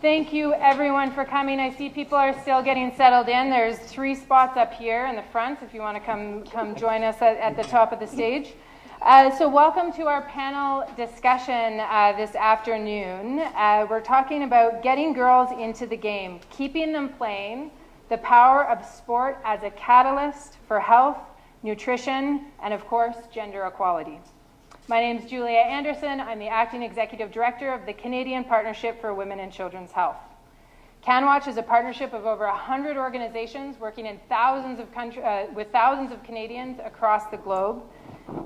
Thank you everyone for coming. I see people are still getting settled in. There's 3 spots up here in the front if you want to come join us at the top of the stage. So welcome to our panel discussion this afternoon. We're talking about getting girls into the game, keeping them playing, the power of sport as a catalyst for health, nutrition, and of course, gender equality. My name is Julia Anderson. I'm the Acting Executive Director of the Canadian Partnership for Women and Children's Health. CanWaCH is a partnership of over 100 organizations working in with thousands of Canadians across the globe.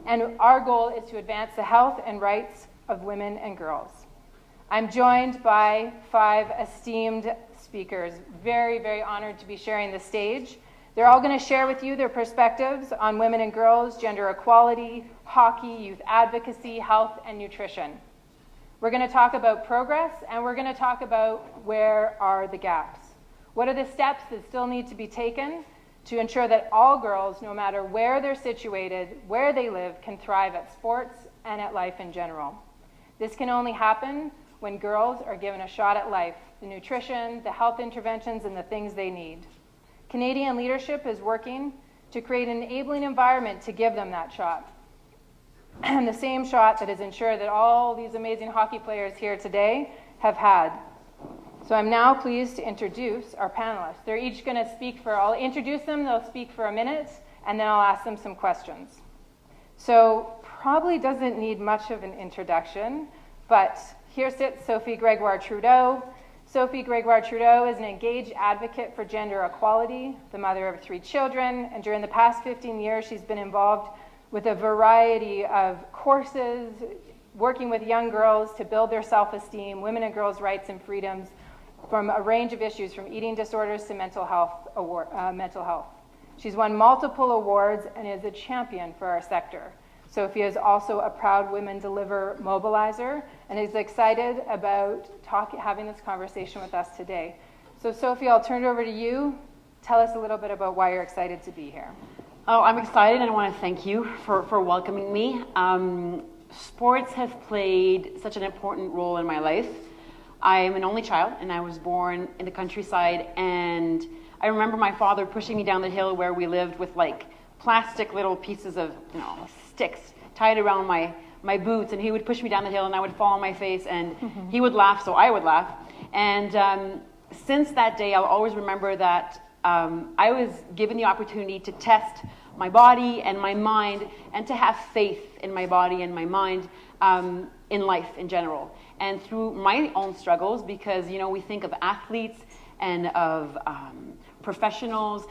And our goal is to advance the health and rights of women and girls. I'm joined by 5 esteemed speakers. Very, very honored to be sharing the stage. They're all going to share with you their perspectives on women and girls, gender equality, hockey, youth advocacy, health, and nutrition. We're going to talk about progress, and we're going to talk about where are the gaps. What are the steps that still need to be taken to ensure that all girls, no matter where they're situated, where they live, can thrive at sports and at life in general. This can only happen when girls are given a shot at life, the nutrition, the health interventions, and the things they need. Canadian leadership is working to create an enabling environment to give them that shot. And the same shot that has ensured that all these amazing hockey players here today have had. So I'm now pleased to introduce our panelists. They're each going to speak I'll introduce them, they'll speak for a minute, and then I'll ask them some questions. So probably doesn't need much of an introduction, but here sits Sophie Grégoire Trudeau. Sophie Grégoire Trudeau is an engaged advocate for gender equality, the mother of 3 children, and during the past 15 years, she's been involved with a variety of courses, working with young girls to build their self-esteem, women and girls' rights and freedoms, from a range of issues, from eating disorders to mental health. She's won multiple awards and is a champion for our sector. Sophie is also a proud Women Deliver mobilizer and is excited about having this conversation with us today. So Sophie, I'll turn it over to you. Tell us a little bit about why you're excited to be here. Oh, I'm excited and I want to thank you for welcoming me. Sports have played such an important role in my life. I am an only child and I was born in the countryside, and I remember my father pushing me down the hill where we lived with like plastic little pieces of sticks tied around my boots, and he would push me down the hill and I would fall on my face, and he would laugh, so I would laugh. And since that day, I'll always remember that I was given the opportunity to test my body and my mind, and to have faith in my body and my mind in life in general. And through my own struggles, because we think of athletes and of professionals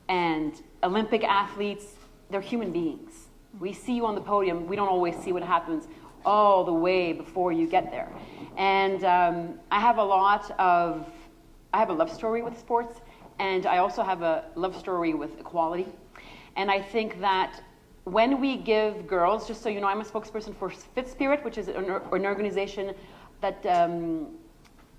and Olympic athletes, they're human beings. We see you on the podium, we don't always see what happens all the way before you get there. And I have a love story with sports, and I also have a love story with equality. And I think that when we give girls, just so you know, I'm a spokesperson for Fit Spirit, which is an organization that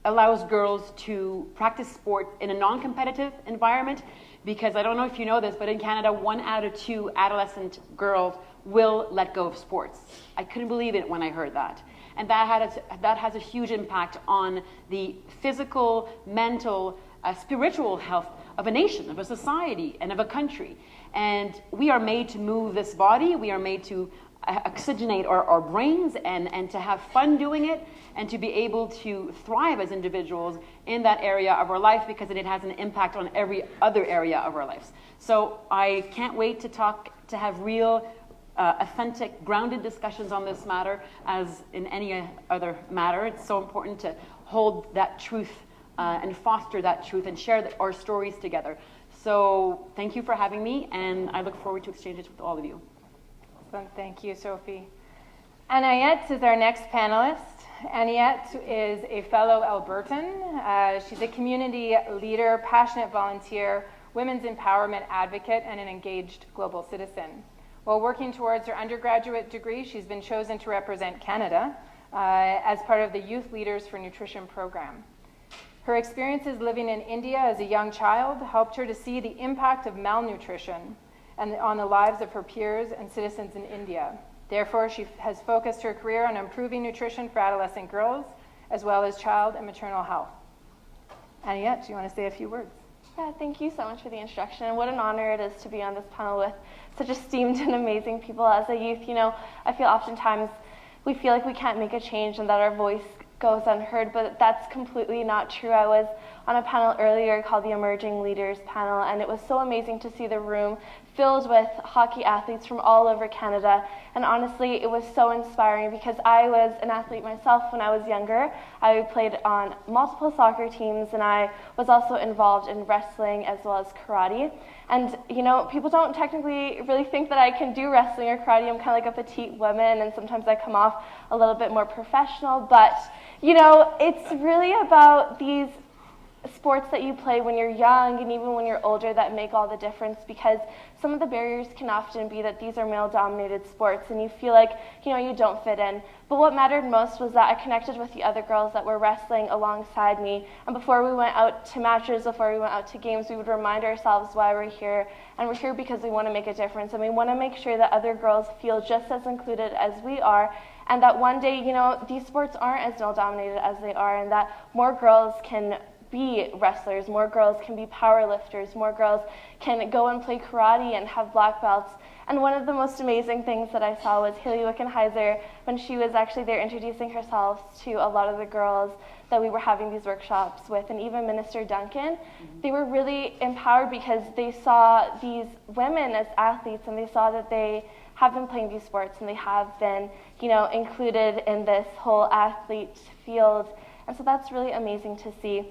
allows girls to practice sport in a non-competitive environment, because I don't know if you know this, but in Canada, 1 out of 2 adolescent girls will let go of sports. I couldn't believe it when I heard that. And that has a huge impact on the physical, mental, spiritual health of a nation, of a society, and of a country. And we are made to move this body. We are made to oxygenate our brains and to have fun doing it, and to be able to thrive as individuals in that area of our life, because it has an impact on every other area of our lives. So I can't wait to have real, authentic, grounded discussions on this matter, as in any other matter. It's so important to hold that truth and foster that truth and share our stories together. So thank you for having me, and I look forward to exchanging with all of you. Awesome. Thank you, Sophie. Anayat is our next panelist. Anayat is a fellow Albertan. She's a community leader, passionate volunteer, women's empowerment advocate, and an engaged global citizen. While working towards her undergraduate degree, she's been chosen to represent Canada as part of the Youth Leaders for Nutrition program. Her experiences living in India as a young child helped her to see the impact of malnutrition and on the lives of her peers and citizens in India. Therefore, she has focused her career on improving nutrition for adolescent girls, as well as child and maternal health. Anayat, do you want to say a few words? Yeah, thank you so much for the introduction. And what an honor it is to be on this panel with such esteemed and amazing people. As a youth, I feel oftentimes we feel like we can't make a change and that our voice goes unheard, but that's completely not true. I was on a panel earlier called the Emerging Leaders panel, and it was so amazing to see the room filled with hockey athletes from all over Canada. And honestly, it was so inspiring because I was an athlete myself when I was younger. I played on multiple soccer teams, and I was also involved in wrestling as well as karate. And, people don't technically really think that I can do wrestling or karate. I'm kind of like a petite woman, and sometimes I come off a little bit more professional. But, it's really about these sports that you play when you're young and even when you're older that make all the difference, because some of the barriers can often be that these are male-dominated sports and you feel like, you don't fit in. But what mattered most was that I connected with the other girls that were wrestling alongside me. And before we went out to matches, before we went out to games, we would remind ourselves why we're here. And we're here because we want to make a difference. And we want to make sure that other girls feel just as included as we are. And that one day, these sports aren't as male-dominated as they are, and that more girls can be wrestlers, more girls can be power lifters, more girls can go and play karate and have black belts. And one of the most amazing things that I saw was Hayley Wickenheiser, when she was actually there introducing herself to a lot of the girls that we were having these workshops with, and even Minister Duncan. They were really empowered because they saw these women as athletes, and they saw that they have been playing these sports and they have been, included in this whole athlete field. And so that's really amazing to see.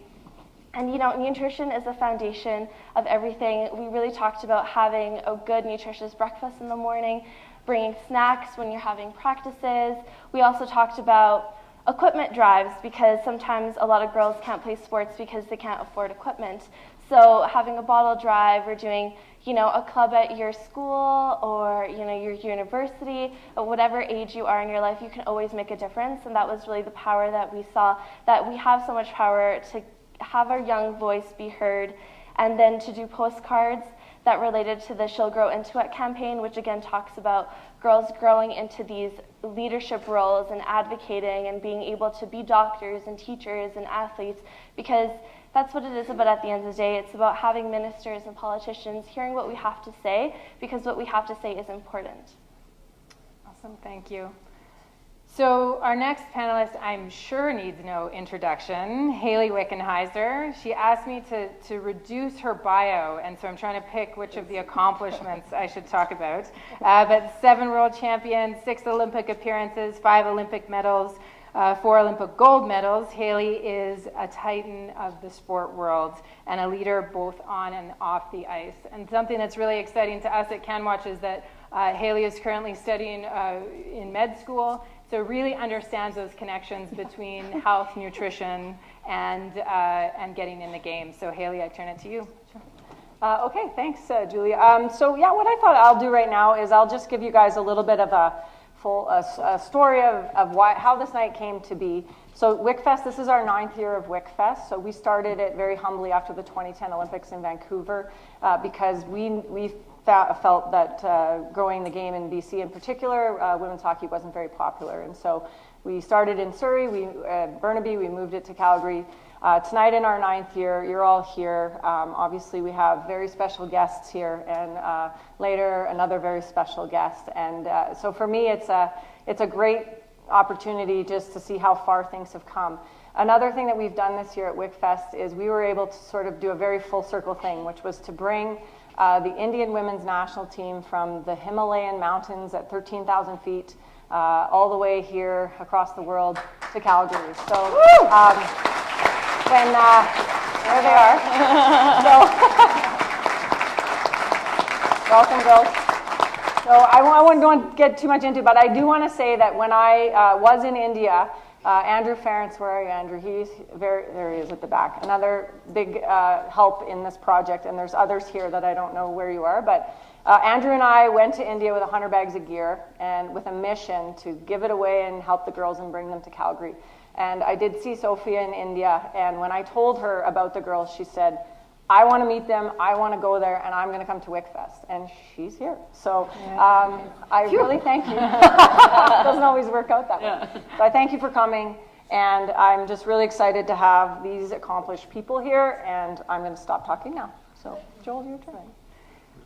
And nutrition is the foundation of everything. We really talked about having a good nutritious breakfast in the morning, bringing snacks when you're having practices. We also talked about equipment drives, because sometimes a lot of girls can't play sports because they can't afford equipment. So having a bottle drive, or doing a club at your school or your university, or whatever age you are in your life, you can always make a difference. And that was really the power that we saw, that we have so much power to have our young voice be heard, and then to do postcards that related to the She'll Grow Into It campaign, which again talks about girls growing into these leadership roles and advocating and being able to be doctors and teachers and athletes, because that's what it is about at the end of the day. It's about having ministers and politicians hearing what we have to say, because what we have to say is important. Awesome, thank you. So our next panelist, I'm sure, needs no introduction, Hayley Wickenheiser. She asked me to reduce her bio, and so I'm trying to pick which of the accomplishments I should talk about. But 7 world champions, 6 Olympic appearances, 5 Olympic medals, 4 Olympic gold medals. Hayley is a titan of the sport world and a leader both on and off the ice. And something that's really exciting to us at CanWaCH is that Hayley is currently studying in med school, so really understands those connections between health, nutrition, and getting in the game. So Hayley, I turn it to you. Sure. Okay, thanks, Julia. So yeah, what I thought I'll do right now is I'll just give you guys a little bit of a story of how this night came to be. So WickFest, this is our 9th year of WickFest. So we started it very humbly after the 2010 Olympics in Vancouver because we felt that growing the game in BC in particular, women's hockey wasn't very popular. And so we started in Surrey, Burnaby, we moved it to Calgary. Tonight in our 9th year, you're all here. Obviously we have very special guests here, and later another very special guest. And so for me, it's a great opportunity just to see how far things have come. Another thing that we've done this year at WickFest is we were able to sort of do a very full circle thing, which was to bring the Indian women's national team from the Himalayan mountains at 13,000 feet all the way here across the world to Calgary. So there they are. So welcome, girls. So I wouldn't to get too much into, but I do want to say that when I was in India, Andrew Ference, where are you, Andrew? There he is at the back. Another big help in this project, and there's others here that I don't know where you are, but Andrew and I went to India with 100 bags of gear and with a mission to give it away and help the girls and bring them to Calgary. And I did see Sophia in India, and when I told her about the girls, she said, I want to meet them, I want to go there, and I'm going to come to WickFest. And she's here. So I really thank you. It doesn't always work out that way. So I thank you for coming. And I'm just really excited to have these accomplished people here, and I'm going to stop talking now. So, Joel, your turn.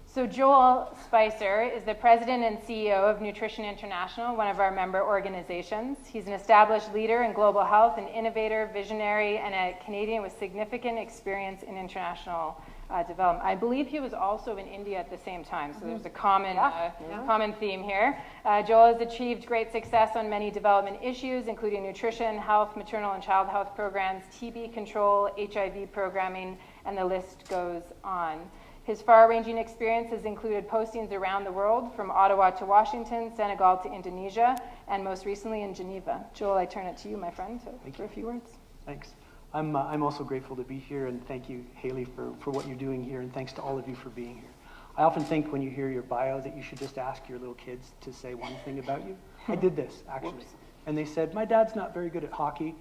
So Joel Spicer is the president and CEO of Nutrition International, one of our member organizations. He's an established leader in global health, an innovator, visionary, and a Canadian with significant experience in international development. I believe he was also in India at the same time, so there's a common theme here. Joel has achieved great success on many development issues, including nutrition, health, maternal and child health programs, TB control, HIV programming, and the list goes on. His far-ranging experience has included postings around the world, from Ottawa to Washington, Senegal to Indonesia, and most recently in Geneva. Joel, I turn it to you, my friend, for a few words. Thanks. I'm also grateful to be here, and thank you, Hayley, for what you're doing here, and thanks to all of you for being here. I often think when you hear your bio that you should just ask your little kids to say one thing about you. I did this, actually. Whoops. And they said, my dad's not very good at hockey.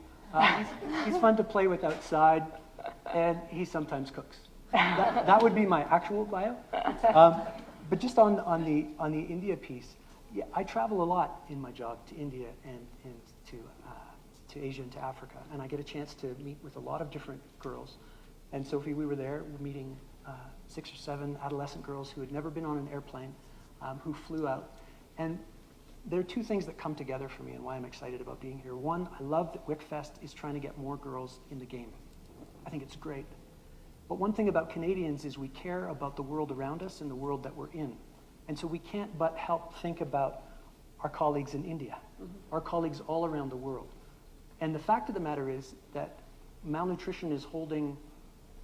He's fun to play with outside, and he sometimes cooks. That would be my actual bio. But just on the India piece, yeah, I travel a lot in my job to India and to Asia and to Africa, and I get a chance to meet with a lot of different girls. And Sophie, we were there meeting 6 or 7 adolescent girls who had never been on an airplane, who flew out. And there are 2 things that come together for me and why I'm excited about being here. One, I love that WickFest is trying to get more girls in the game. I think it's great. But one thing about Canadians is we care about the world around us and the world that we're in. And so we can't but help think about our colleagues in India, our colleagues all around the world. And the fact of the matter is that malnutrition is holding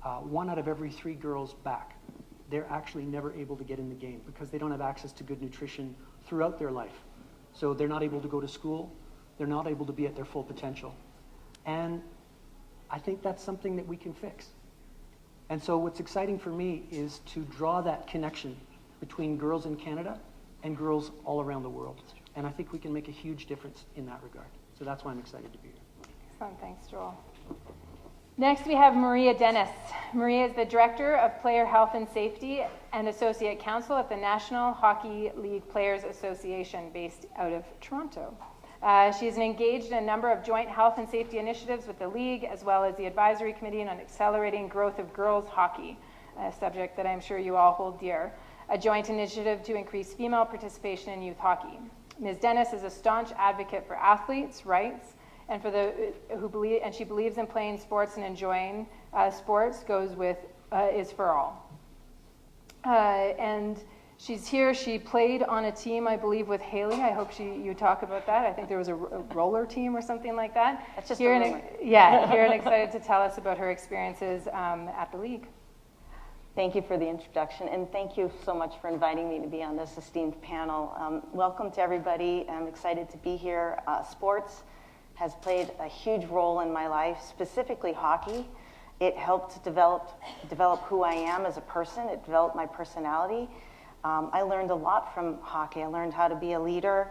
1 out of every 3 girls back. They're actually never able to get in the game because they don't have access to good nutrition throughout their life. So they're not able to go to school, they're not able to be at their full potential. And I think that's something that we can fix. And so what's exciting for me is to draw that connection between girls in Canada and girls all around the world. And I think we can make a huge difference in that regard. So that's why I'm excited to be here. Excellent, thanks, Joel. Next, we have Maria Dennis. Maria is the Director of Player Health and Safety and Associate Counsel at the National Hockey League Players Association, based out of Toronto. She's engaged in a number of joint health and safety initiatives with the league, as well as the Advisory Committee on Accelerating Growth of Girls Hockey, a subject that I'm sure you all hold dear, a joint initiative to increase female participation in youth hockey. Ms. Dennis is a staunch advocate for athletes' rights, and she believes in playing sports and enjoying sports is for all. And she's here. She played on a team, I believe, with Hayley. I hope you talk about that. I think there was a roller team or something like that. That's just here a rumor. Here and excited to tell us about her experiences at the league. Thank you for the introduction, and thank you so much for inviting me to be on this esteemed panel. Welcome to everybody. I'm excited to be here. Sports has played a huge role in my life, specifically hockey. It helped develop who I am as a person. It developed my personality. I learned a lot from hockey. I learned how to be a leader.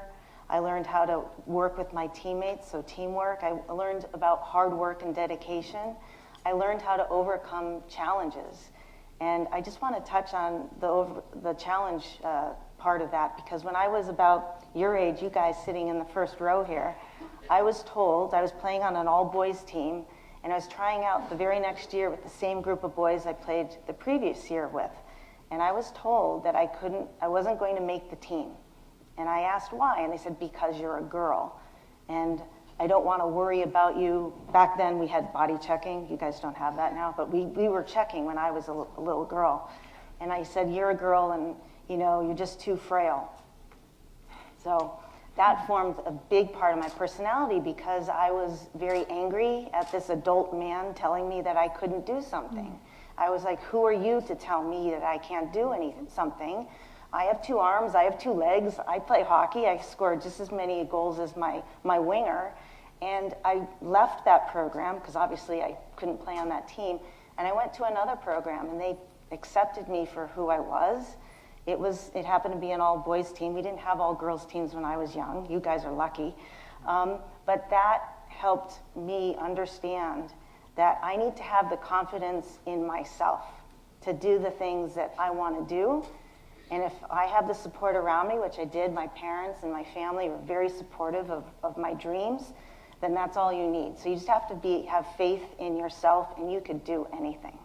I learned how to work with my teammates, so teamwork. I learned about hard work and dedication. I learned how to overcome challenges. And I just want to touch on the challenge part of that, because when I was about your age, you guys sitting in the first row here, I was told, I was playing on an all-boys team, and I was trying out the very next year with the same group of boys I played the previous year with. And I was told that I wasn't going to make the team. And I asked why, and they said, because you're a girl. And I don't want to worry about you. Back then we had body checking. You guys don't have that now, but we were checking when I was a little girl. And I said, you're a girl and you're just too frail. So that formed a big part of my personality, because I was very angry at this adult man telling me that I couldn't do something. I was like, who are you to tell me that I can't do something? I have 2 arms, I have 2 legs, I play hockey, I score just as many goals as my winger. And I left that program, because obviously I couldn't play on that team, and I went to another program, and they accepted me for who I was. It happened to be an all-boys team. We didn't have all-girls teams when I was young. You guys are lucky. But that helped me understand that I need to have the confidence in myself to do the things that I want to do. And if I have the support around me, which I did, my parents and my family were very supportive of my dreams, then that's all you need. So you just have to have faith in yourself, and you could do anything.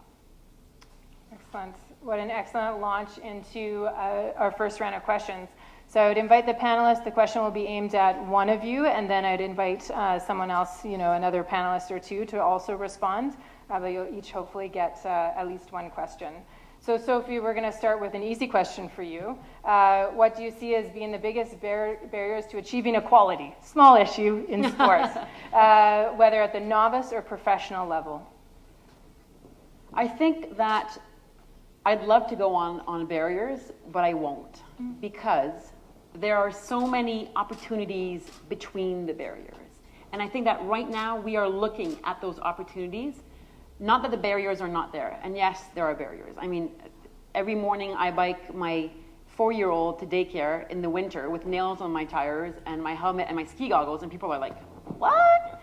Excellent. What an excellent launch into our first round of questions. So I would invite the panelists. The question will be aimed at one of you, and then I'd invite someone else, another panelist or two, to also respond. But you'll each hopefully get at least one question. So Sophie, we're going to start with an easy question for you. What do you see as being the biggest barriers to achieving equality? Small issue in sports, whether at the novice or professional level. I think that I'd love to go on barriers, but I won't, because there are so many opportunities between the barriers. And I think that right now we are looking at those opportunities. Not that the barriers are not there, and yes, there are barriers. I mean, every morning I bike my 4-year-old to daycare in the winter with nails on my tires and my helmet and my ski goggles, and people are like, what?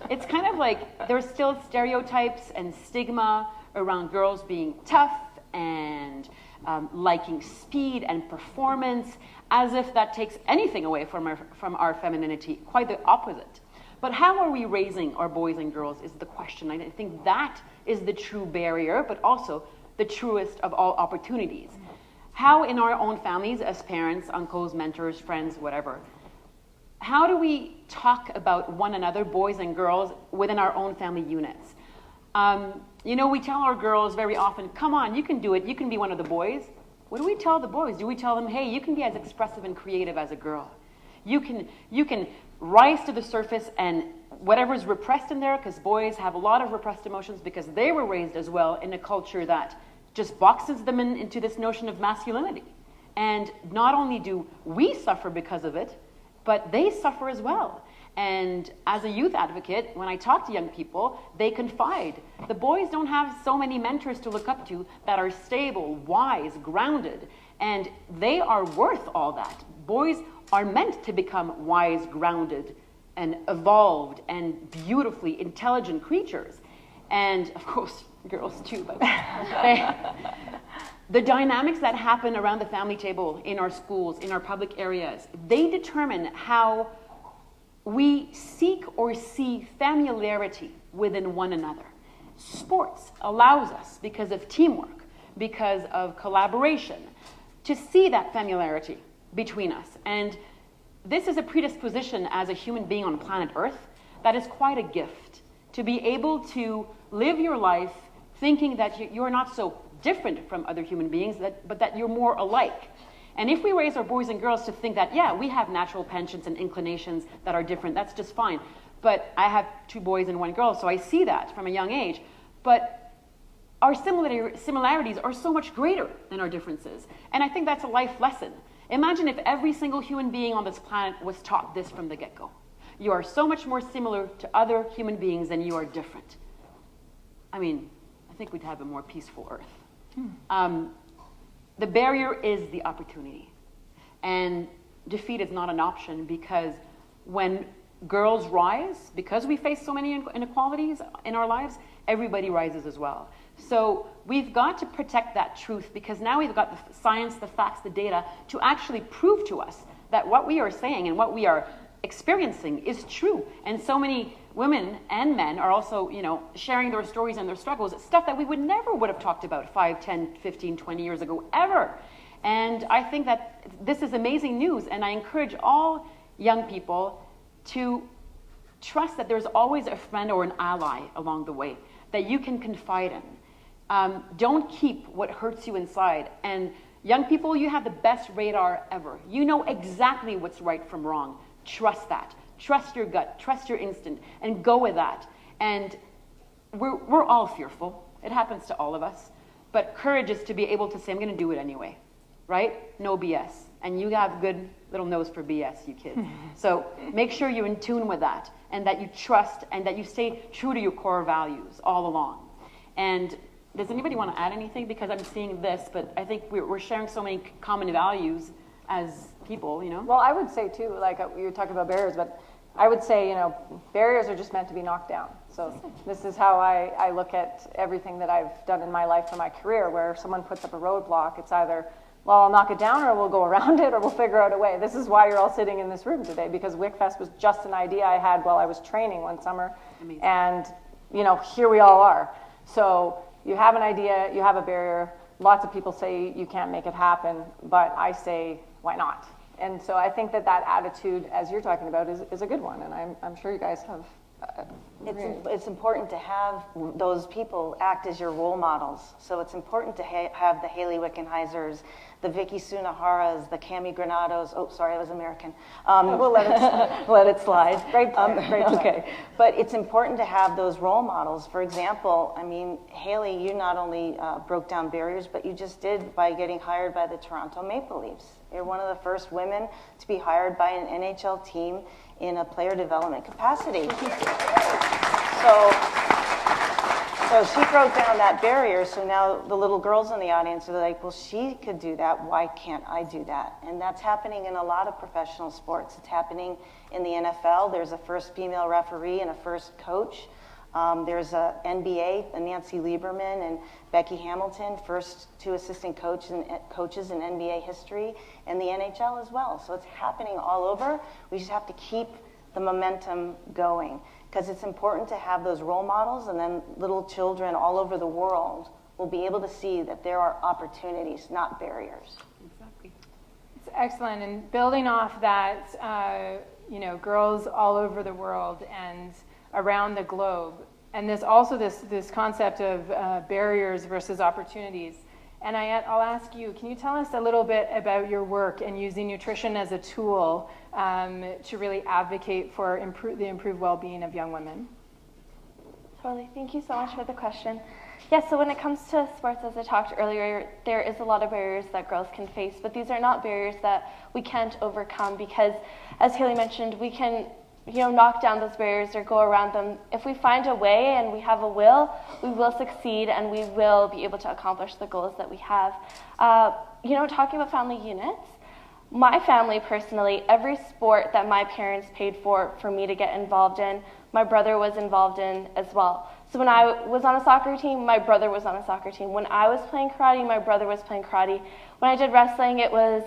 It's kind of like there's still stereotypes and stigma around girls being tough and liking speed and performance, as if that takes anything away from our femininity. Quite the opposite. But how are we raising our boys and girls is the question. I think that is the true barrier, but also the truest of all opportunities. How in our own families, as parents, uncles, mentors, friends, whatever, how do we talk about one another, boys and girls, within our own family units? We tell our girls very often, come on, you can do it, you can be one of the boys. What do we tell the boys? Do we tell them, hey, you can be as expressive and creative as a girl? You can rise to the surface, and whatever's repressed in there, because boys have a lot of repressed emotions because they were raised as well in a culture that just boxes them into this notion of masculinity. And not only do we suffer because of it, but they suffer as well. And as a youth advocate, when I talk to young people, they confide. The boys don't have so many mentors to look up to that are stable, wise, grounded, and they are worth all that. Boys are meant to become wise, grounded, and evolved, and beautifully intelligent creatures. And of course, girls too, but the dynamics that happen around the family table, in our schools, in our public areas, they determine how we seek or see familiarity within one another. Sports allows us, because of teamwork, because of collaboration, to see that familiarity between us. And this is a predisposition as a human being on planet Earth that is quite a gift, to be able to live your life thinking that you're not so different from other human beings, but that you're more alike. And if we raise our boys and girls to think that, yeah, we have natural penchants and inclinations that are different, that's just fine. But I have 2 boys and 1 girl, so I see that from a young age. But our similarities are so much greater than our differences. And I think that's a life lesson. Imagine if every single human being on this planet was taught this from the get-go. You are so much more similar to other human beings than you are different. I mean, I think we'd have a more peaceful Earth. The barrier is the opportunity. And defeat is not an option, because when girls rise, because we face so many inequalities in our lives, everybody rises as well. So we've got to protect that truth, because now we've got the science, the facts, the data to actually prove to us that what we are saying and what we are experiencing is true. And so many women and men are also, sharing their stories and their struggles, stuff that we would have talked about 5, 10, 15, 20 years ago, ever. And I think that this is amazing news, and I encourage all young people to trust that there's always a friend or an ally along the way that you can confide in. Don't keep what hurts you inside. And young people, you have the best radar ever. You know exactly what's right from wrong. Trust that. Trust your gut. Trust your instinct, and go with that. And we're all fearful. It happens to all of us. But courage is to be able to say, I'm going to do it anyway. Right? No BS. And you have good little nose for BS, you kids. So make sure you're in tune with that, and that you trust, and that you stay true to your core values all along. And does anybody want to add anything? Because I'm seeing this, but I think we're sharing so many common values as people, Well, I would say too, like you were talking about barriers, but I would say, barriers are just meant to be knocked down. So this is how I look at everything that I've done in my life and my career, where if someone puts up a roadblock, it's either, well, I'll knock it down, or we'll go around it, or we'll figure out a way. This is why you're all sitting in this room today, because WickFest was just an idea I had while I was training one summer. Amazing. And, you know, here we all are. So you have an idea, you have a barrier. Lots of people say you can't make it happen, but I say, why not? And so I think that that attitude, as you're talking about, is a good one, and I'm sure you guys have. It's important to have those people act as your role models. So it's important to have the Hayley Wickenheisers, the Vicky Sunaharas, the Cami Granados. Oh, sorry, I was American. We'll let it slide. Let it slide. Great play. Okay. But it's important to have those role models. For example, I mean, Hayley, you not only broke down barriers, but you just did by getting hired by the Toronto Maple Leafs. You're one of the first women to be hired by an NHL team in a player development capacity. So she broke down that barrier, so now the little girls in the audience are like, well, she could do that, why can't I do that? And that's happening in a lot of professional sports. It's happening in the NFL. There's a first female referee and a first coach. There's a NBA, Nancy Lieberman and Becky Hamilton, first two assistant coaches in NBA history, and the NHL as well. So it's happening all over. We just have to keep the momentum going, because it's important to have those role models, and then little children all over the world will be able to see that there are opportunities, not barriers. Exactly. It's excellent. And building off that, you know, girls all over the world and around the globe, and this concept of barriers versus opportunities. And I'll ask you, can you tell us a little bit about your work and using nutrition as a tool to really advocate for the improved well-being of young women? Totally. Thank you so much for the question. Yeah, so when it comes to sports, as I talked earlier, there is a lot of barriers that girls can face, but these are not barriers that we can't overcome, because, as Hayley mentioned, we can knock down those barriers or go around them. If we find a way and we have a will, we will succeed and we will be able to accomplish the goals that we have. Talking about family units, my family personally, every sport that my parents paid for me to get involved in, my brother was involved in as well. So when I was on a soccer team, my brother was on a soccer team. When I was playing karate, my brother was playing karate. When I did wrestling, it was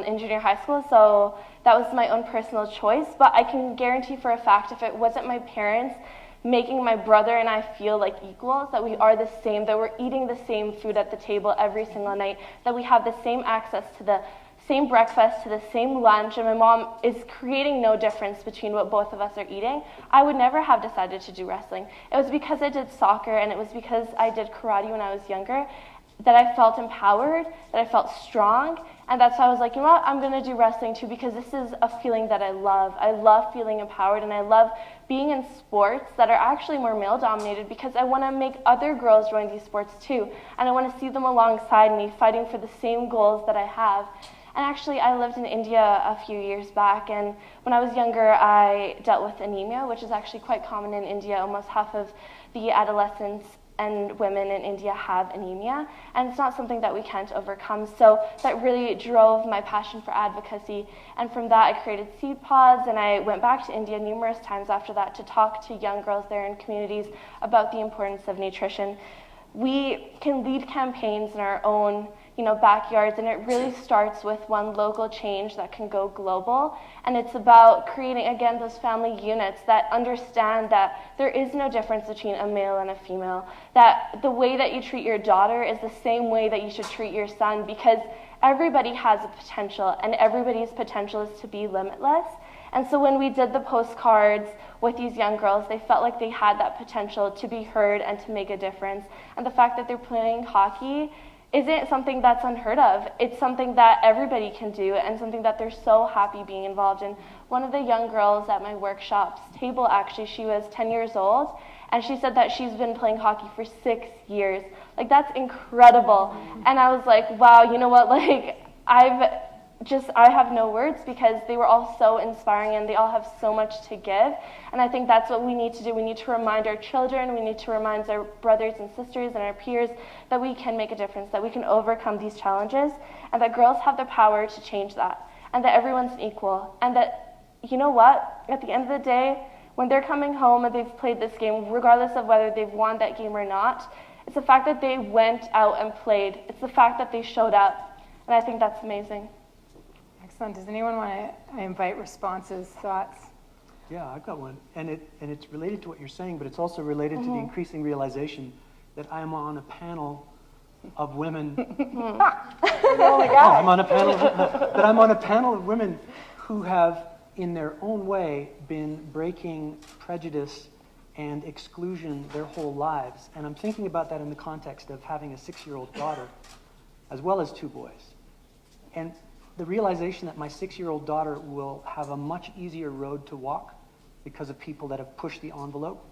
in junior high school, so that was my own personal choice. But I can guarantee for a fact, if it wasn't my parents making my brother and I feel like equals, that we are the same, that we're eating the same food at the table every single night, that we have the same access to the same breakfast, to the same lunch, and my mom is creating no difference between what both of us are eating, I would never have decided to do wrestling. It was because I did soccer and it was because I did karate when I was younger that I felt empowered, that I felt strong, and that's why I was like, you know what, I'm going to do wrestling too, because this is a feeling that I love. I love feeling empowered, and I love being in sports that are actually more male-dominated, because I want to make other girls join these sports too, and I want to see them alongside me, fighting for the same goals that I have. And actually, I lived in India a few years back, and when I was younger, I dealt with anemia, which is actually quite common in India. Almost half of the adolescents and women in India have anemia, and it's not something that we can't overcome. So that really drove my passion for advocacy, and from that I created Seed Pods, and I went back to India numerous times after that to talk to young girls there in communities about the importance of nutrition. We can lead campaigns in our own backyards, and it really starts with one local change that can go global. And it's about creating, again, those family units that understand that there is no difference between a male and a female, that the way that you treat your daughter is the same way that you should treat your son, because everybody has a potential, and everybody's potential is to be limitless. And so when we did the postcards with these young girls, they felt like they had that potential to be heard and to make a difference. And the fact that they're playing hockey isn't something that's unheard of. It's something that everybody can do, and something that they're so happy being involved in. One of the young girls at my workshop's table, actually, she was 10 years old, and she said that she's been playing hockey for 6 years. Like, that's incredible. And I was like, wow, you know what, like, I have no words, because they were all so inspiring and they all have so much to give. And I think that's what we need to do. We need to remind our children, we need to remind our brothers and sisters and our peers that we can make a difference, that we can overcome these challenges, and that girls have the power to change that, and that everyone's equal, and that, you know what, at the end of the day, when they're coming home and they've played this game, regardless of whether they've won that game or not, it's the fact that they went out and played. It's the fact that they showed up. And I think that's amazing. Excellent. Does anyone want to invite responses, thoughts? Yeah, I've got one, and it's related to what you're saying, but it's also related to the increasing realization that I'm on a panel of women. I'm on a panel, but I'm on a panel of women who have, in their own way, been breaking prejudice and exclusion their whole lives. And I'm thinking about that in the context of having a 6-year-old daughter, as well as 2 boys. And the realization that my 6-year-old daughter will have a much easier road to walk because of people that have pushed the envelope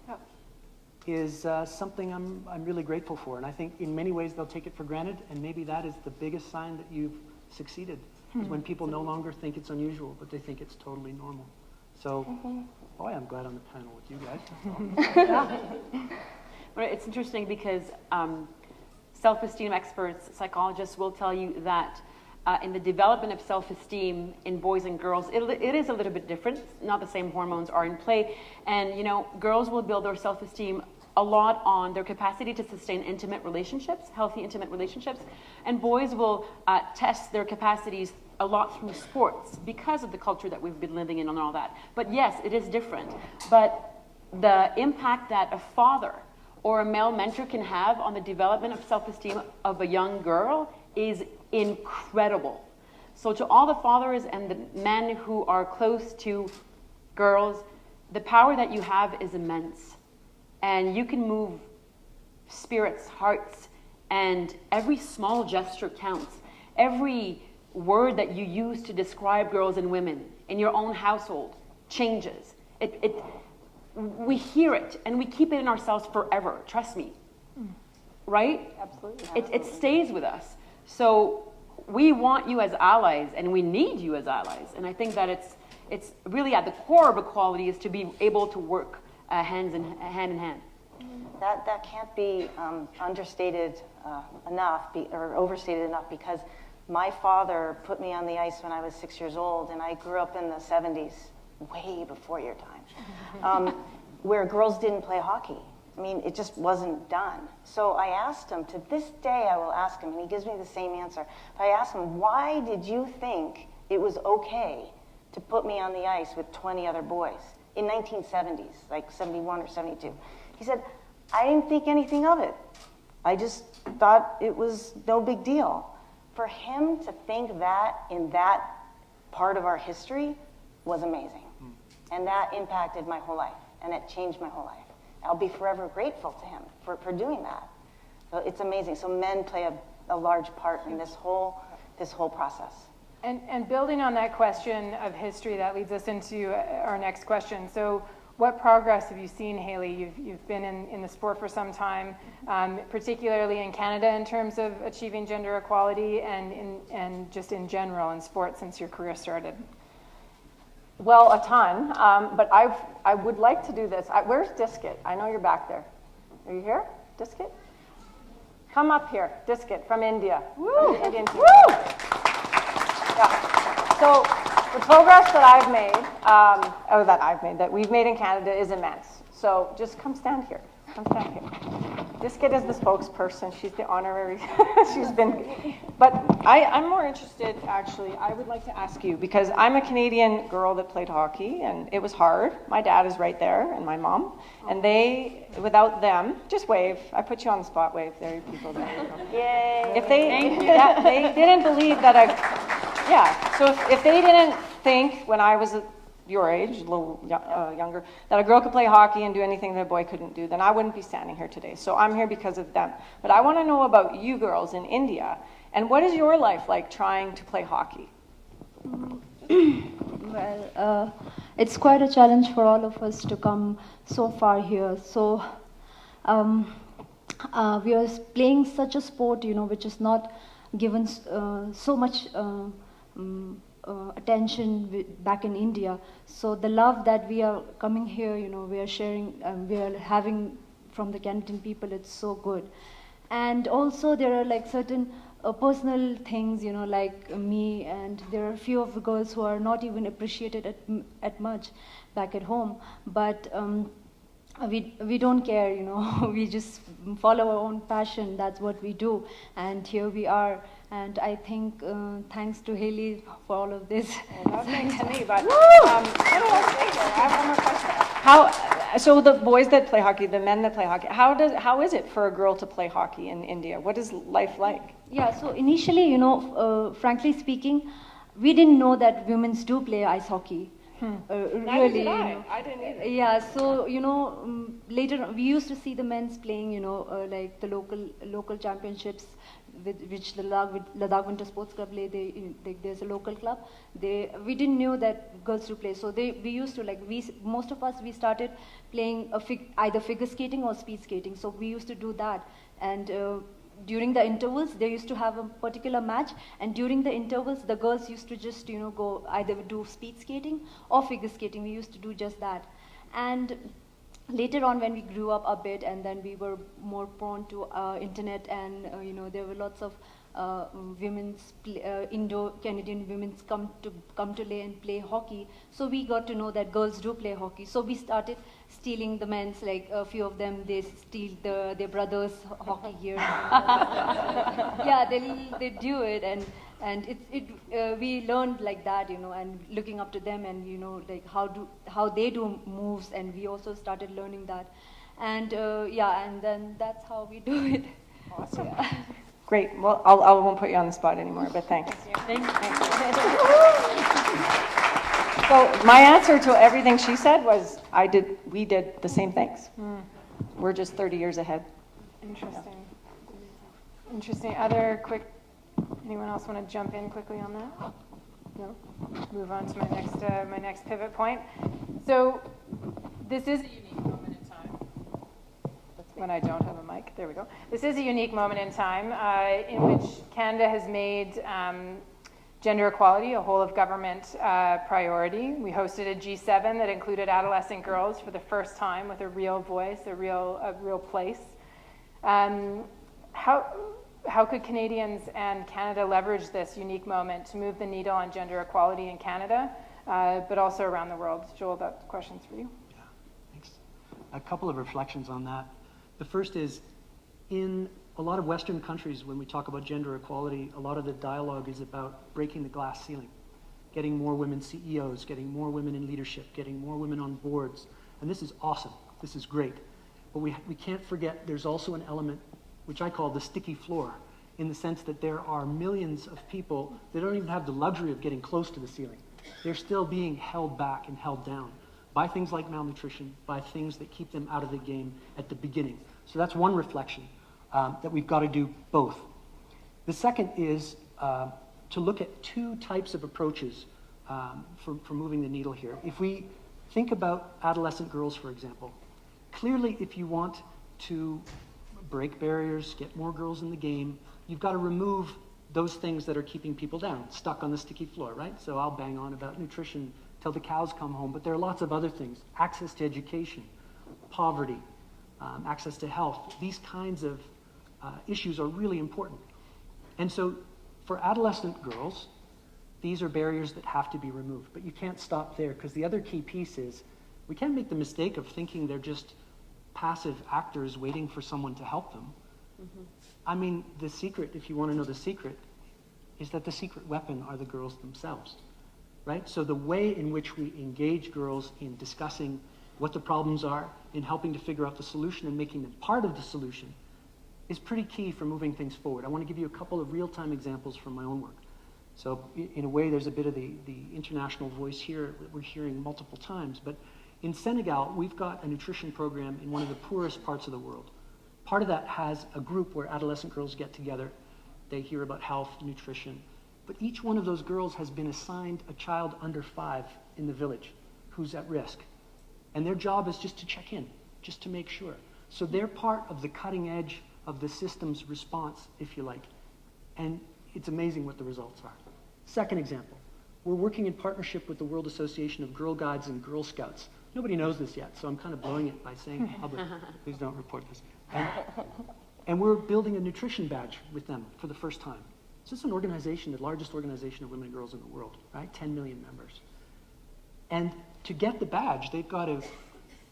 is something I'm really grateful for. And I think in many ways they'll take it for granted, and maybe that is the biggest sign that you've succeeded, is when people no longer think it's unusual, but they think it's totally normal. So, boy, I'm glad I'm on the panel with you guys. Well, it's interesting because self-esteem experts, psychologists will tell you that in the development of self-esteem in boys and girls, it is a little bit different. Not the same hormones are in play. And, you know, girls will build their self-esteem a lot on their capacity to sustain intimate relationships, healthy intimate relationships. And boys will test their capacities a lot through sports because of the culture that we've been living in and all that. But yes, it is different. But the impact that a father or a male mentor can have on the development of self-esteem of a young girl is incredible. So to all the fathers and the men who are close to girls, the power that you have is immense. And you can move spirits, hearts, and every small gesture counts. Every word that you use to describe girls and women in your own household changes. We hear it and we keep it in ourselves forever, trust me. Right? Absolutely. It stays with us. So we want you as allies and we need you as allies. And I think that it's really at the core of equality is to be able to work hand in hand. That can't be understated enough or overstated enough, because my father put me on the ice when I was 6 years old, and I grew up in the 70s, way before your time, where girls didn't play hockey. I mean, it just wasn't done. So I asked him, to this day I will ask him, and he gives me the same answer. But I asked him, why did you think it was okay to put me on the ice with 20 other boys in 1970s, like 71 or 72? He said, I didn't think anything of it. I just thought it was no big deal. For him to think that in that part of our history was amazing. And that impacted my whole life, and it changed my whole life. I'll be forever grateful to him for doing that. So it's amazing. So men play a large part in this whole process. And building on that question of history, that leads us into our next question. So what progress have you seen, Hayley? You've been in the sport for some time, particularly in Canada in terms of achieving gender equality and just in general in sport since your career started. Well, a ton, but I would like to do this. Where's Diskit? I know you're back there. Are you here, Diskit? Come up here, Diskit from India. Woo! Indian team. Woo! Yeah. So the progress that I've made, that we've made in Canada is immense. So just come stand here. Come stand here. Diskit is the spokesperson. She's the honorary. But I'm more interested, actually. I would like to ask you, because I'm a Canadian girl that played hockey, and it was hard. My dad is right there, and my mom. And without them, just wave. I put you on the spot, wave. There, you people there. Yay! If they didn't believe that so if they didn't think when I was your age, a little younger, that a girl could play hockey and do anything that a boy couldn't do, then I wouldn't be standing here today. So I'm here because of them. But I want to know about you girls in India, and what is your life like trying to play hockey? Well, it's quite a challenge for all of us to come so far here. So we are playing such a sport, which is not given so much attention back in India. So the love that we are coming here, we are sharing, we are having from the Canadian people, it's so good. And also there are like certain personal things, like me, and there are a few of the girls who are not even appreciated at much back at home. But we don't care, you know. We just follow our own passion. That's what we do, and here we are. And I think thanks to Hayley for all of this. Well, no thanks to me, but I have one more question. So the boys that play hockey, the men that play hockey, how is it for a girl to play hockey in India? What is life like? Yeah, so initially, you know, frankly speaking, we didn't know that women do play ice hockey. Neither did I. I didn't either. Yeah, so you know, later we used to see the men's playing, you know, like the local championships, which the Ladakh Winter Sports Club play. There's a local club. We didn't know that girls do play. So we used to most of us we started playing either figure skating or speed skating. So we used to do that, and during the intervals, they used to have a particular match, and during the intervals, the girls used to just, you know, go either do speed skating or figure skating. We used to do just that. And later on, when we grew up a bit, and then we were more prone to internet, and you know, there were lots of Indo-Canadian women's come to lay and play hockey. So we got to know that girls do play hockey. So we started stealing the men's, like a few of them, they steal their brothers' hockey gear. Yeah, they do it, and we learned like that, you know, and looking up to them, and you know, like how they do moves, and we also started learning that, and yeah, and then that's how we do it. Awesome. Yeah. Great. Well, I won't put you on the spot anymore, but thanks. Thanks. So my answer to everything she said was, we did the same things. We're just 30 years ahead. Interesting. Interesting. Anyone else want to jump in quickly on that? No? Move on to my next pivot point. So this is a unique moment in time. When I don't have a mic, there we go. This is a unique moment in time in which Canada has made gender equality a whole of government priority. We hosted a G7 that included adolescent girls for the first time with a real voice, a real place. How could Canadians and Canada leverage this unique moment to move the needle on gender equality in Canada, but also around the world? Joel, that question's for you. Yeah, thanks. A couple of reflections on that. The first is, in a lot of Western countries, when we talk about gender equality, a lot of the dialogue is about breaking the glass ceiling, getting more women CEOs, getting more women in leadership, getting more women on boards. And this is awesome. This is great. But we can't forget there's also an element which I call the sticky floor, in the sense that there are millions of people that don't even have the luxury of getting close to the ceiling. They're still being held back and held down by things like malnutrition, by things that keep them out of the game at the beginning. So that's one reflection, that we've got to do both. The second is to look at two types of approaches for moving the needle here. If we think about adolescent girls, for example, clearly if you want to break barriers, get more girls in the game, you've got to remove those things that are keeping people down, stuck on the sticky floor, right? So I'll bang on about nutrition till the cows come home, but there are lots of other things. Access to education, poverty, access to health. These kinds of issues are really important. And so for adolescent girls, these are barriers that have to be removed. But you can't stop there, because the other key piece is we can't make the mistake of thinking they're just passive actors waiting for someone to help them. Mm-hmm. I mean, the secret, if you want to know the secret, is that the secret weapon are the girls themselves, right? So the way in which we engage girls in discussing what the problems are, in helping to figure out the solution and making them part of the solution, is pretty key for moving things forward. I want to give you a couple of real-time examples from my own work. So in a way, there's a bit of the international voice here that we're hearing multiple times, but in Senegal, we've got a nutrition program in one of the poorest parts of the world. Part of that has a group where adolescent girls get together. They hear about health, nutrition. But each one of those girls has been assigned a child under 5 in the village who's at risk. And their job is just to check in, just to make sure. So they're part of the cutting edge of the system's response, if you like. And it's amazing what the results are. Second example, we're working in partnership with the World Association of Girl Guides and Girl Scouts. Nobody knows this yet, so I'm kind of blowing it by saying it publicly. Please don't report this. And we're building a nutrition badge with them for the first time. So it's an organization, the largest organization of women and girls in the world, right? 10 million members. And to get the badge, they've got to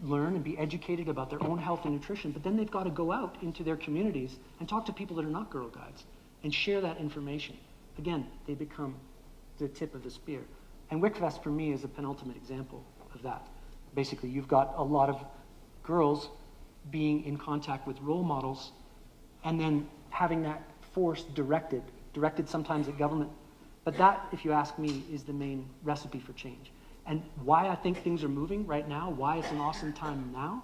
learn and be educated about their own health and nutrition, but then they've got to go out into their communities and talk to people that are not Girl Guides and share that information. Again, they become the tip of the spear. And WickFest for me is a penultimate example of that. Basically, you've got a lot of girls being in contact with role models and then having that force directed sometimes at government. But that, if you ask me, is the main recipe for change. And why I think things are moving right now, why it's an awesome time now,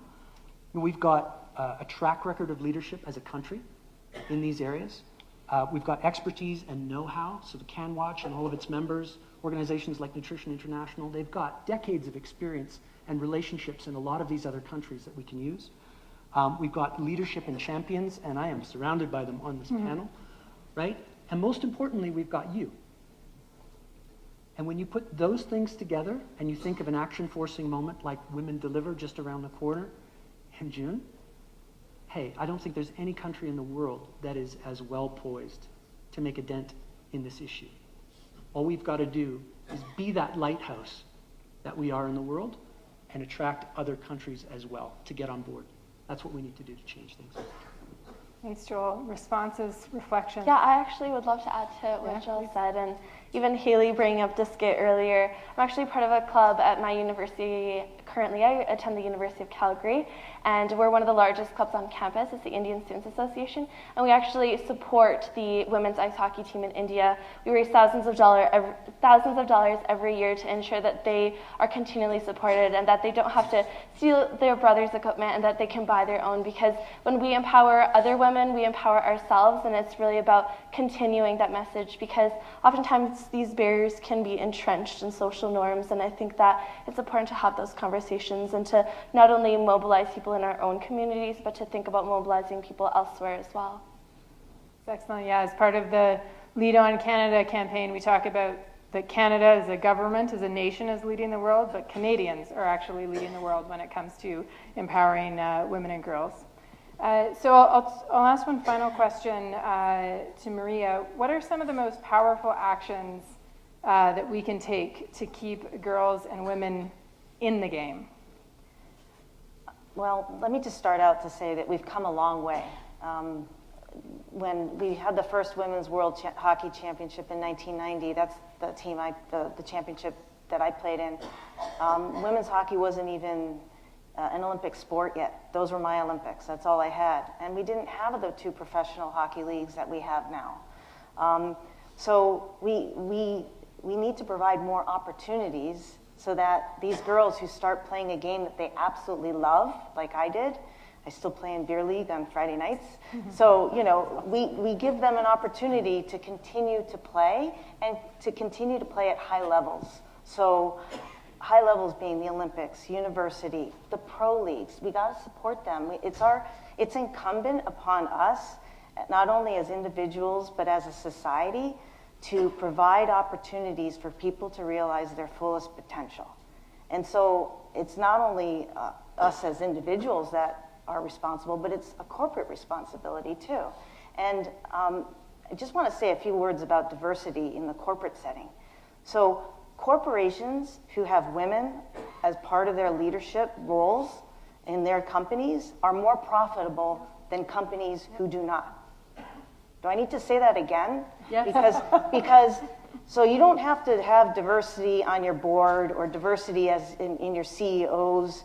we've got a track record of leadership as a country in these areas. We've got expertise and know-how, so the CanWaCH and all of its members, organizations like Nutrition International, they've got decades of experience and relationships in a lot of these other countries that we can use. We've got leadership and champions, and I am surrounded by them on this panel, right? And most importantly, we've got you. And when you put those things together and you think of an action-forcing moment like Women Deliver just around the corner in June, hey, I don't think there's any country in the world that is as well poised to make a dent in this issue. All we've got to do is be that lighthouse that we are in the world and attract other countries as well to get on board. That's what we need to do to change things. Thanks, Joel. Responses, reflections? Yeah, I actually would love to add to what Joel said, and even Hayley bringing up Diskit earlier. I'm actually part of a club at my university. Currently, I attend the University of Calgary, and we're one of the largest clubs on campus. It's the Indian Students Association, and we actually support the women's ice hockey team in India. We raise thousands of dollars every year to ensure that they are continually supported and that they don't have to steal their brother's equipment and that they can buy their own, because when we empower other women, we empower ourselves, and it's really about continuing that message, because oftentimes these barriers can be entrenched in social norms, and I think that it's important to have those conversations and to not only mobilize people in our own communities, but to think about mobilizing people elsewhere as well. That's excellent. Yeah, as part of the Lead On Canada campaign, we talk about that Canada as a government, as a nation, is leading the world, but Canadians are actually leading the world when it comes to empowering women and girls. So I'll ask one final question to Maria. What are some of the most powerful actions that we can take to keep girls and women in the game? Well, let me just start out to say that we've come a long way. When we had the first Women's World Hockey Championship in 1990, that's the team, the championship that I played in. Women's hockey wasn't even an Olympic sport yet. Those were my Olympics. That's all I had. And we didn't have the 2 professional hockey leagues that we have now. So we need to provide more opportunities so that these girls who start playing a game that they absolutely love, like I did, I still play in beer league on Friday nights. So, you know, we give them an opportunity to continue to play and to continue to play at high levels. So high levels being the Olympics, university, the pro leagues. We got to support them. It's incumbent upon us, not only as individuals, but as a society, to provide opportunities for people to realize their fullest potential. And so it's not only us as individuals that are responsible, but it's a corporate responsibility too. And I just want to say a few words about diversity in the corporate setting. So corporations who have women as part of their leadership roles in their companies are more profitable than companies who do not. Do I need to say that again? Yes. Because so you don't have to have diversity on your board or diversity as in your CEOs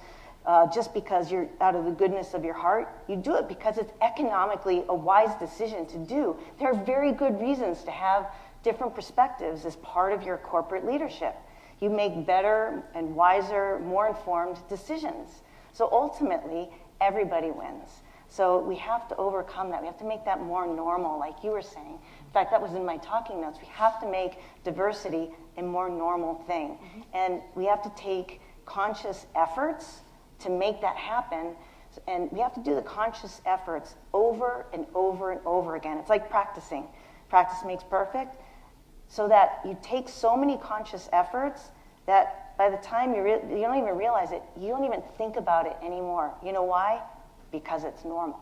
just because you're out of the goodness of your heart. You do it because it's economically a wise decision to do. There are very good reasons to have different perspectives as part of your corporate leadership. You make better and wiser, more informed decisions. So ultimately, everybody wins. So we have to overcome that. We have to make that more normal, like you were saying. In fact, that was in my talking notes. We have to make diversity a more normal thing. And we have to take conscious efforts to make that happen. And we have to do the conscious efforts over and over and over again. It's like practicing. Practice makes perfect. So that you take so many conscious efforts that by the time you don't even realize it, you don't even think about it anymore. You know why? Because it's normal.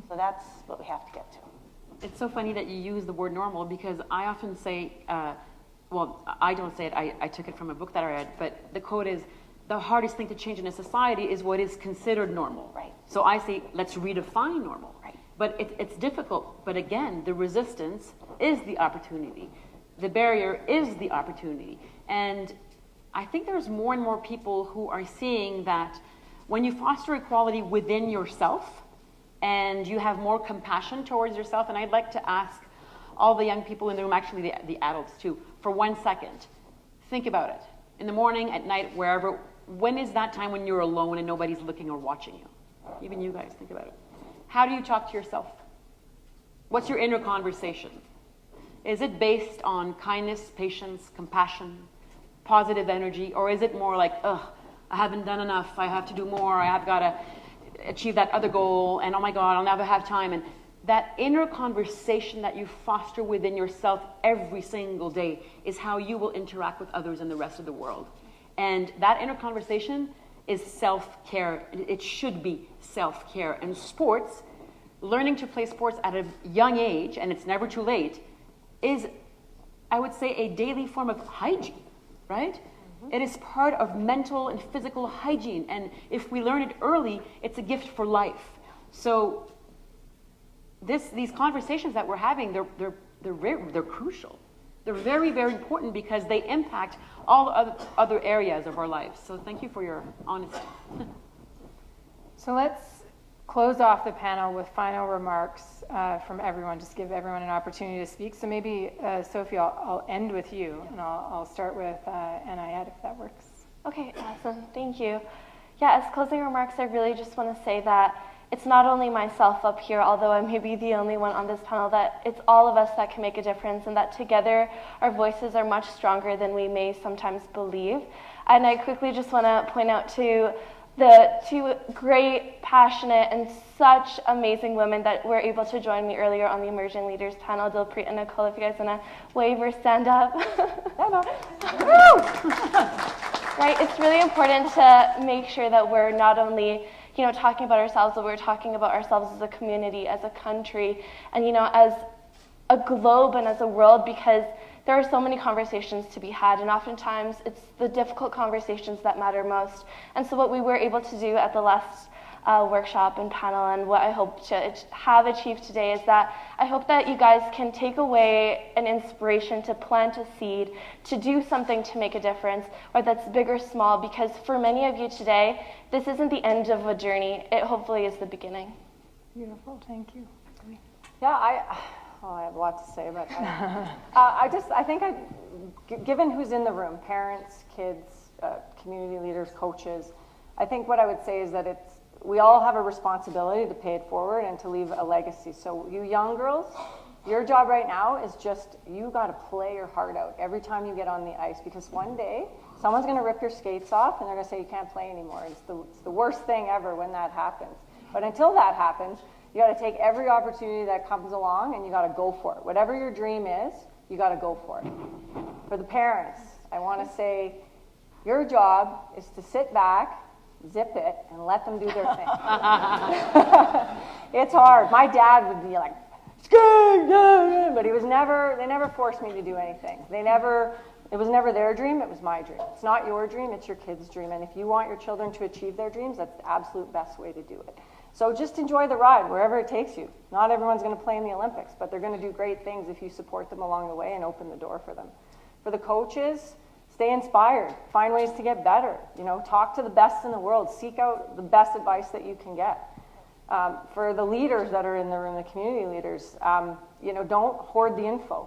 So that's what we have to get to. It's so funny that you use the word normal, because I often say, well, I don't say it, I took it from a book that I read, but the quote is, the hardest thing to change in a society is what is considered normal. Right. So I say, let's redefine normal. Right. But it's difficult. But again, the resistance is the opportunity. The barrier is the opportunity. And I think there's more and more people who are seeing that when you foster equality within yourself and you have more compassion towards yourself, and I'd like to ask all the young people in the room, actually the adults too, for 1 second, think about it. In the morning, at night, wherever, when is that time when you're alone and nobody's looking or watching you? Even you guys, think about it. How do you talk to yourself? What's your inner conversation? Is it based on kindness, patience, compassion, positive energy, or is it more like, ugh, I haven't done enough, I have to do more, I have got to achieve that other goal, and oh my God, I'll never have time. And that inner conversation that you foster within yourself every single day is how you will interact with others in the rest of the world. And that inner conversation is self-care. It should be self-care. And sports, learning to play sports at a young age, and it's never too late, is, I would say, a daily form of hygiene, right? Mm-hmm. It is part of mental and physical hygiene. And if we learn it early, it's a gift for life. So these conversations that we're having, they're crucial. They're very, very important because they impact all other areas of our lives. So thank you for your honesty. So let's close off the panel with final remarks from everyone. Just give everyone an opportunity to speak. So maybe, Sophie, I'll end with you, and I'll start with Anayat, if that works. Okay, awesome. Thank you. Yeah, as closing remarks, I really just want to say that it's not only myself up here, although I may be the only one on this panel, that it's all of us that can make a difference, and that together our voices are much stronger than we may sometimes believe. And I quickly just want to point out to the two great, passionate, and such amazing women that were able to join me earlier on the Emerging Leaders panel, Dilpreet and Nicole, if you guys want to wave or stand up. Right, it's really important to make sure that we're not only talking about ourselves, but we're talking about ourselves as a community, as a country, and, as a globe and as a world, because there are so many conversations to be had, and oftentimes it's the difficult conversations that matter most. And so what we were able to do at the last workshop and panel, and what I hope to have achieved today, is that I hope that you guys can take away an inspiration to plant a seed, to do something to make a difference, whether that's big or small, because for many of you today, this isn't the end of a journey. It hopefully is the beginning. Beautiful, thank you. Yeah, I have a lot to say about that. I think given who's in the room, parents, kids, community leaders, coaches, I think what I would say is that we all have a responsibility to pay it forward and to leave a legacy. So you young girls, your job right now is just, you got to play your heart out every time you get on the ice, because one day someone's going to rip your skates off and they're going to say you can't play anymore. It's the worst thing ever when that happens. But until that happens, you got to take every opportunity that comes along and you got to go for it. Whatever your dream is, you got to go for it. For the parents, I want to say your job is to sit back, zip it, and let them do their thing. It's hard. My dad would be like, but they never forced me to do anything. It was never their dream, it was my dream. It's not your dream, it's your kid's dream. And if you want your children to achieve their dreams, that's the absolute best way to do it. So just enjoy the ride, wherever it takes you. Not everyone's going to play in the Olympics, but they're going to do great things if you support them along the way and open the door for them. For the coaches, stay inspired. Find ways to get better. Talk to the best in the world. Seek out the best advice that you can get. For the leaders that are in the room, the community leaders, don't hoard the info.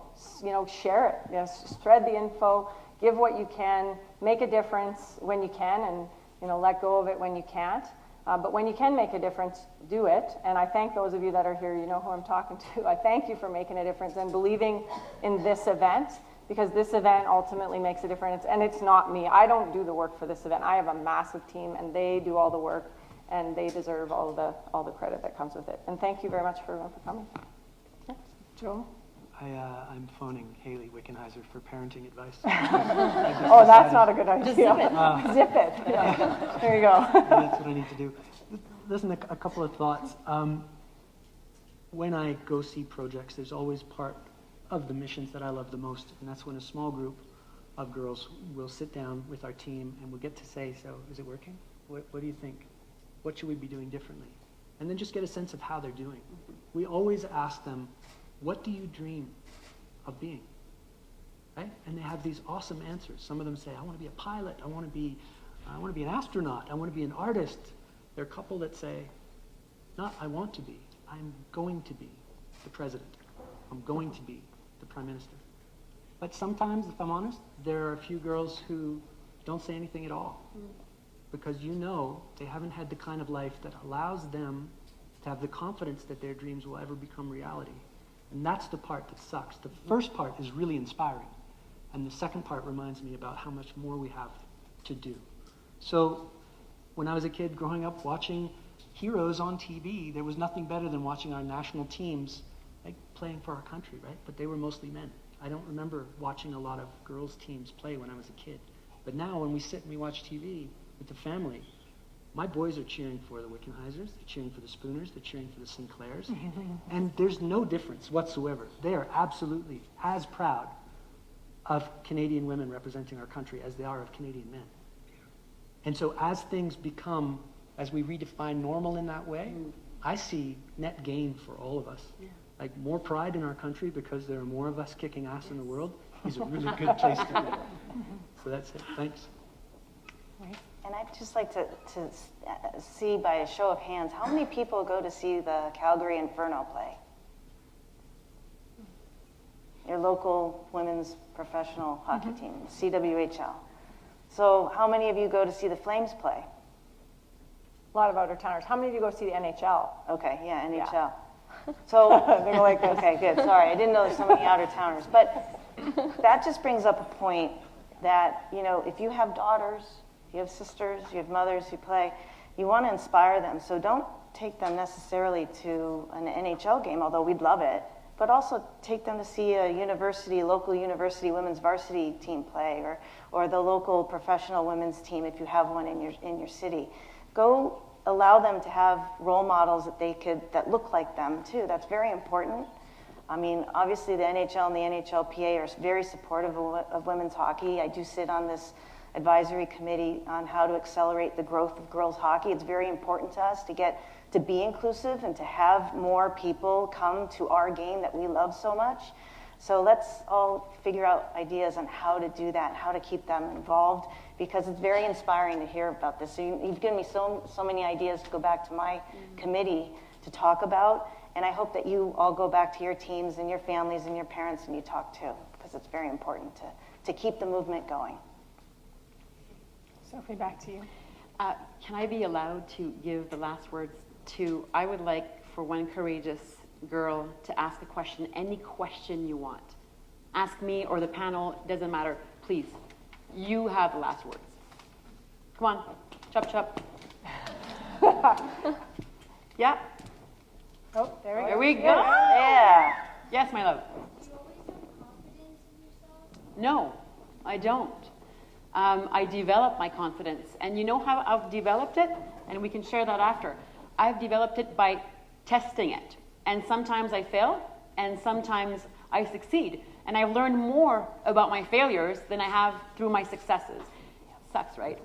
Share it. Spread the info. Give what you can. Make a difference when you can, and let go of it when you can't. But when you can make a difference, do it. And I thank those of you that are here. You know who I'm talking to. I thank you for making a difference and believing in this event, because this event ultimately makes a difference. And it's not me. I don't do the work for this event. I have a massive team, and they do all the work, and they deserve all the credit that comes with it. And thank you very much for coming. Yeah. Joel? I'm phoning Hayley Wickenheiser for parenting advice. Oh, that's not a good idea. Just zip it. Zip it. Yeah. There you go. That's what I need to do. Listen, a couple of thoughts. When I go see projects, there's always part of the missions that I love the most, and that's when a small group of girls, we'll sit down with our team and we'll get to say, so is it working? What do you think? What should we be doing differently? And then just get a sense of how they're doing. We always ask them, what do you dream of being? Right? And they have these awesome answers. Some of them say, I want to be a pilot, I want to be an astronaut, I want to be an artist. There are a couple that say, not I want to be, I'm going to be the president. I'm going to be the prime minister. But sometimes, if I'm honest, there are a few girls who don't say anything at all. Because they haven't had the kind of life that allows them to have the confidence that their dreams will ever become reality. And that's the part that sucks. The first part is really inspiring. And the second part reminds me about how much more we have to do. So when I was a kid growing up watching heroes on TV, there was nothing better than watching our national teams playing for our country, right? But they were mostly men. I don't remember watching a lot of girls' teams play when I was a kid. But now when we sit and we watch TV with the family, my boys are cheering for the Wickenheisers, they're cheering for the Spooners, they're cheering for the Sinclairs, and there's no difference whatsoever. They are absolutely as proud of Canadian women representing our country as they are of Canadian men. And so as things become, as we redefine normal in that way, I see net gain for all of us. More pride in our country because there are more of us kicking ass in the world is a really good place to be. So that's it. Thanks. And I'd just like to see by a show of hands, how many people go to see the Calgary Inferno play? Your local women's professional hockey team, CWHL. So how many of you go to see the Flames play? A lot of out-of-towners. How many of you go see the NHL? Okay, yeah, NHL. So, they're like this. Okay, good. Sorry, I didn't know there's so many out-of-towners. But that just brings up a point that, if you have daughters, you have sisters, you have mothers who play, you want to inspire them. So don't take them necessarily to an NHL game, although we'd love it, but also take them to see a local university women's varsity team play, or the local professional women's team if you have one in your city. Go allow them to have role models that look like them too. That's very important. I mean, obviously the NHL and the NHLPA are very supportive of women's hockey. I do sit on this advisory committee on how to accelerate the growth of girls hockey. It's very important to us to be inclusive and to have more people come to our game that we love so much. So let's all figure out ideas on how to do that, how to keep them involved, because it's very inspiring to hear about this. So you've given me so many ideas to go back to my committee to talk about, and I hope that you all go back to your teams and your families and your parents and you talk too, because it's very important to keep the movement going. Sophie, back to you. Can I be allowed to give the last words to, I would like for one courageous girl to ask a question, any question you want. Ask me or the panel, doesn't matter, please. You have the last words. Come on, chop chop. Yeah. Oh, there we go. There we go. Yeah. Yes, my love. Do you always have confidence in yourself? No, I don't. I develop my confidence. And you know how I've developed it? And we can share that after. I've developed it by testing it. And sometimes I fail, and sometimes I succeed. And I've learned more about my failures than I have through my successes. Sucks, right?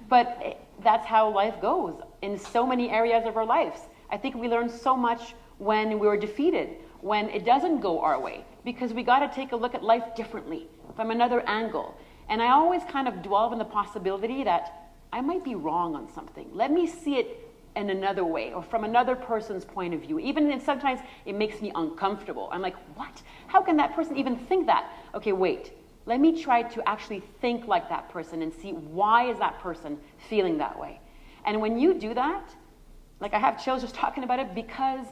But that's how life goes in so many areas of our lives. I think we learn so much when we're defeated, when it doesn't go our way, because we got to take a look at life differently, from another angle. And I always kind of dwell on the possibility that I might be wrong on something. Let me see it in another way, or from another person's point of view. Even if sometimes it makes me uncomfortable. I'm like, what? How can that person even think that? Okay, wait. Let me try to actually think like that person and see why is that person feeling that way. And when you do that, like I have chills just talking about it, because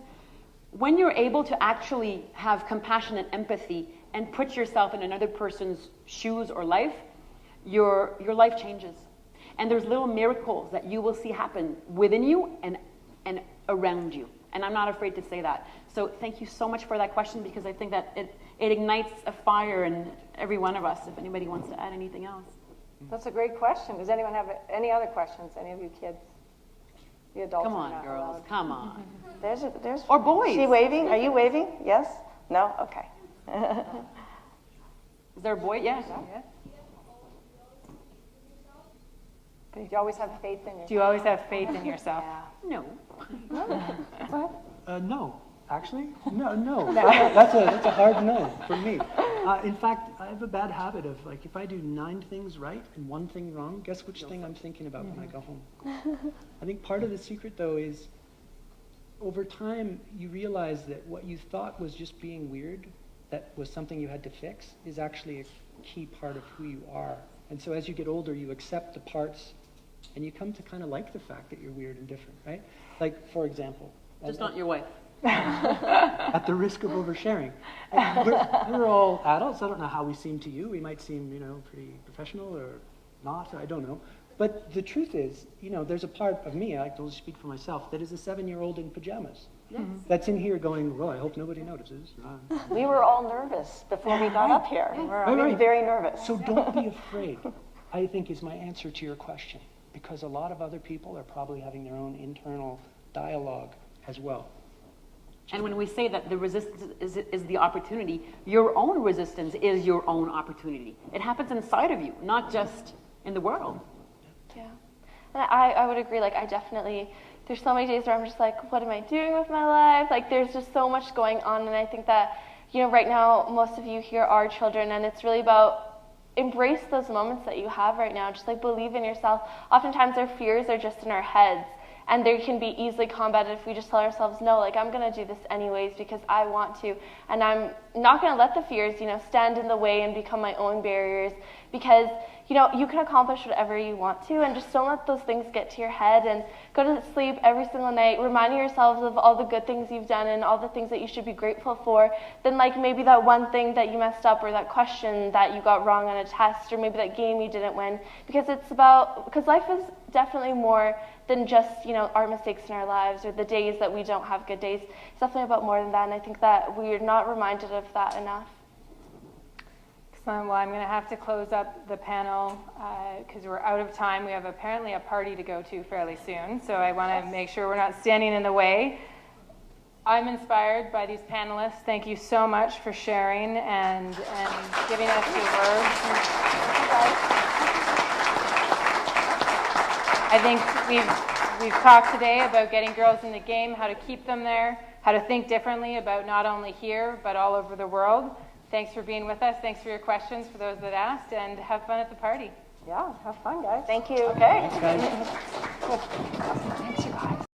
when you're able to actually have compassion and empathy and put yourself in another person's shoes or life, your life changes. And there's little miracles that you will see happen within you and around you. And I'm not afraid to say that. So thank you so much for that question, because I think that it ignites a fire in every one of us, if anybody wants to add anything else. That's a great question. Does anyone have any other questions? Any of you kids? The adults. Come are on, not girls. allowed. Come on. There's Or boys. Is she waving? Are you waving? Yes? No? Okay. Is there a boy? Yes. Yeah. Do you always have faith in yourself? Do you always have faith in yourself? No. No, actually, no. That's a hard no for me. In fact, I have a bad habit of, like, if I do 9 things right and 1 thing wrong, guess which thing I'm thinking about when I go home? I think part of the secret, though, is over time you realize that what you thought was just being weird, that was something you had to fix, is actually a key part of who you are. And so as you get older, you accept the parts, and you come to kind of like the fact that you're weird and different, right? Like, for example, Just not your wife. at the risk of oversharing, we're all adults. I don't know how we seem to you. We might seem, pretty professional or not. I don't know. But the truth is, there's a part of me, I can only speak for myself, that is a 7-year-old in pajamas. Yes. That's in here going, well, I hope nobody notices. We were all nervous before we got up here. We're very nervous. So don't be afraid, I think, is my answer to your question, because a lot of other people are probably having their own internal dialogue as well. And when we say that the resistance is the opportunity, your own resistance is your own opportunity. It happens inside of you, not just in the world. Yeah. And I would agree, like, I definitely, there's so many days where I'm just like, what am I doing with my life? Like, there's just so much going on, and I think that, right now, most of you here are children, and it's really about embrace those moments that you have right now. Just, like, believe in yourself. Oftentimes, our fears are just in our heads, and they can be easily combated if we just tell ourselves, no, like, I'm going to do this anyways because I want to, and I'm not going to let the fears, stand in the way and become my own barriers, because you can accomplish whatever you want to, and just don't let those things get to your head, and go to sleep every single night reminding yourselves of all the good things you've done and all the things that you should be grateful for, then, like, maybe that one thing that you messed up, or that question that you got wrong on a test, or maybe that game you didn't win, because life is definitely more than just, our mistakes in our lives or the days that we don't have good days. It's definitely about more than that, and I think that we're not reminded of that enough. Excellent. Well, I'm going to have to close up the panel because we're out of time. We have apparently a party to go to fairly soon, so I want to make sure we're not standing in the way. I'm inspired by these panelists. Thank you so much for sharing and giving us your words. I think we've talked today about getting girls in the game, how to keep them there, how to think differently about not only here, but all over the world. Thanks for being with us. Thanks for your questions for those that asked, and have fun at the party. Yeah, have fun, guys. Thank you. Okay. Thanks, guys.